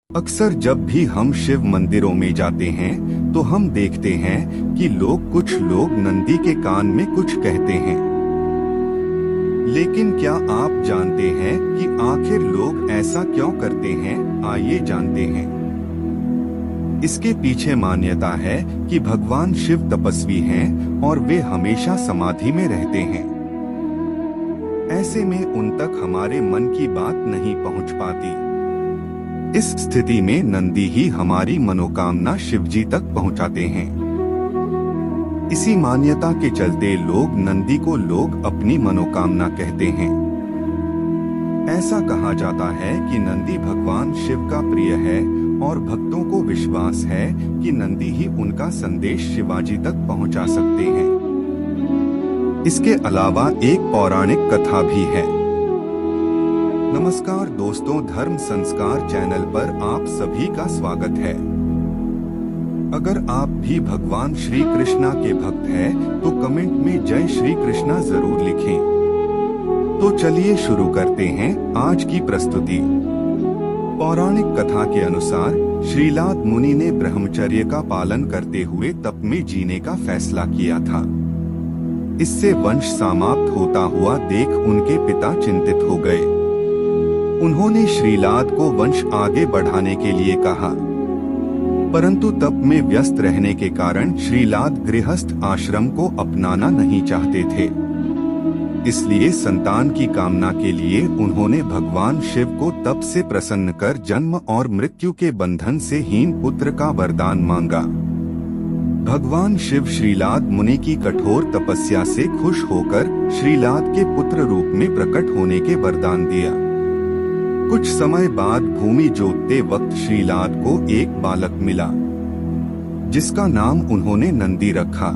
अक्सर जब भी हम शिव मंदिरों में जाते हैं तो हम देखते हैं कि कुछ लोग नंदी के कान में कुछ कहते हैं। लेकिन क्या आप जानते हैं कि आखिर लोग ऐसा क्यों करते हैं? आइए जानते हैं। इसके पीछे मान्यता है कि भगवान शिव तपस्वी हैं और वे हमेशा समाधि में रहते हैं। ऐसे में उन तक हमारे मन की बात नहीं पहुंच पाती। इस स्थिति में नंदी ही हमारी मनोकामना शिवजी तक पहुंचाते हैं। इसी मान्यता के चलते नंदी को अपनी मनोकामना कहते हैं। ऐसा कहा जाता है कि नंदी भगवान शिव का प्रिय है और भक्तों को विश्वास है कि नंदी ही उनका संदेश शिवाजी तक पहुंचा सकते हैं। इसके अलावा एक पौराणिक कथा भी है। नमस्कार दोस्तों, धर्म संस्कार चैनल पर आप सभी का स्वागत है। अगर आप भी भगवान श्री कृष्णा के भक्त हैं, तो कमेंट में जय श्री कृष्णा जरूर लिखें। तो चलिए शुरू करते हैं आज की प्रस्तुति। पौराणिक कथा के अनुसार श्रीलाद मुनि ने ब्रह्मचर्य का पालन करते हुए तप में जीने का फैसला किया था। इससे वंश समाप्त होता हुआ देख उनके पिता चिंतित हो गए। उन्होंने श्रीलाद को वंश आगे बढ़ाने के लिए कहा, परंतु तप में व्यस्त रहने के कारण श्रीलाद गृहस्थ आश्रम को अपनाना नहीं चाहते थे। इसलिए संतान की कामना के लिए उन्होंने भगवान शिव को तप से प्रसन्न कर जन्म और मृत्यु के बंधन से हीन पुत्र का वरदान मांगा। भगवान शिव श्रीलाद मुनि की कठोर तपस्या से खुश होकर श्रीलाद के पुत्र रूप में प्रकट होने के वरदान दिया। कुछ समय बाद भूमि जोतते वक्त श्रीलाद को एक बालक मिला, जिसका नाम उन्होंने नंदी रखा।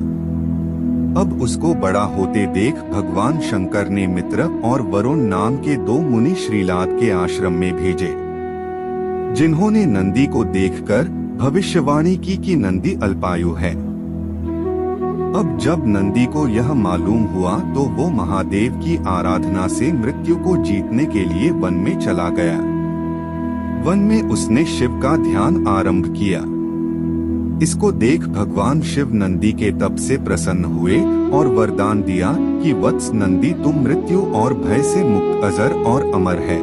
अब उसको बड़ा होते देख भगवान शंकर ने मित्र और वरुण नाम के दो मुनि श्रीलाद के आश्रम में भेजे, जिन्होंने नंदी को देखकर भविष्यवाणी की कि नंदी अल्पायु है। अब जब नंदी को यह मालूम हुआ तो वो महादेव की आराधना से मृत्यु को जीतने के लिए वन में चला गया। वन में उसने शिव का ध्यान आरंभ किया। इसको देख भगवान शिव नंदी के तप से प्रसन्न हुए और वरदान दिया कि वत्स नंदी, तुम मृत्यु और भय से मुक्त अजर और अमर है।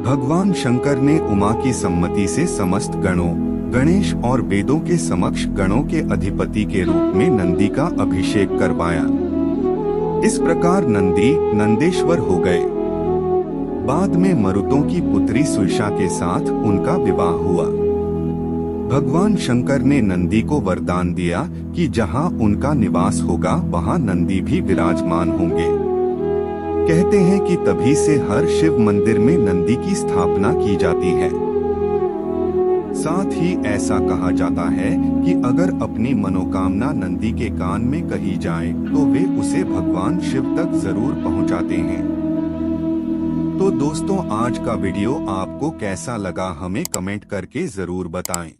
भगवान शंकर ने उमा की सम्मति से समस्त गणों, गणेश और वेदों के समक्ष गणों के अधिपति के रूप में नंदी का अभिषेक करवाया। इस प्रकार नंदी नंदेश्वर हो गए। बाद में मरुतों की पुत्री सुईषा के साथ उनका विवाह हुआ। भगवान शंकर ने नंदी को वरदान दिया कि जहां उनका निवास होगा वहां नंदी भी विराजमान होंगे। कहते हैं कि तभी से हर शिव मंदिर में नंदी की स्थापना की जाती है। साथ ही ऐसा कहा जाता है कि अगर अपनी मनोकामना नंदी के कान में कही जाए तो वे उसे भगवान शिव तक जरूर पहुंचाते हैं। तो दोस्तों, आज का वीडियो आपको कैसा लगा हमें कमेंट करके जरूर बताएं।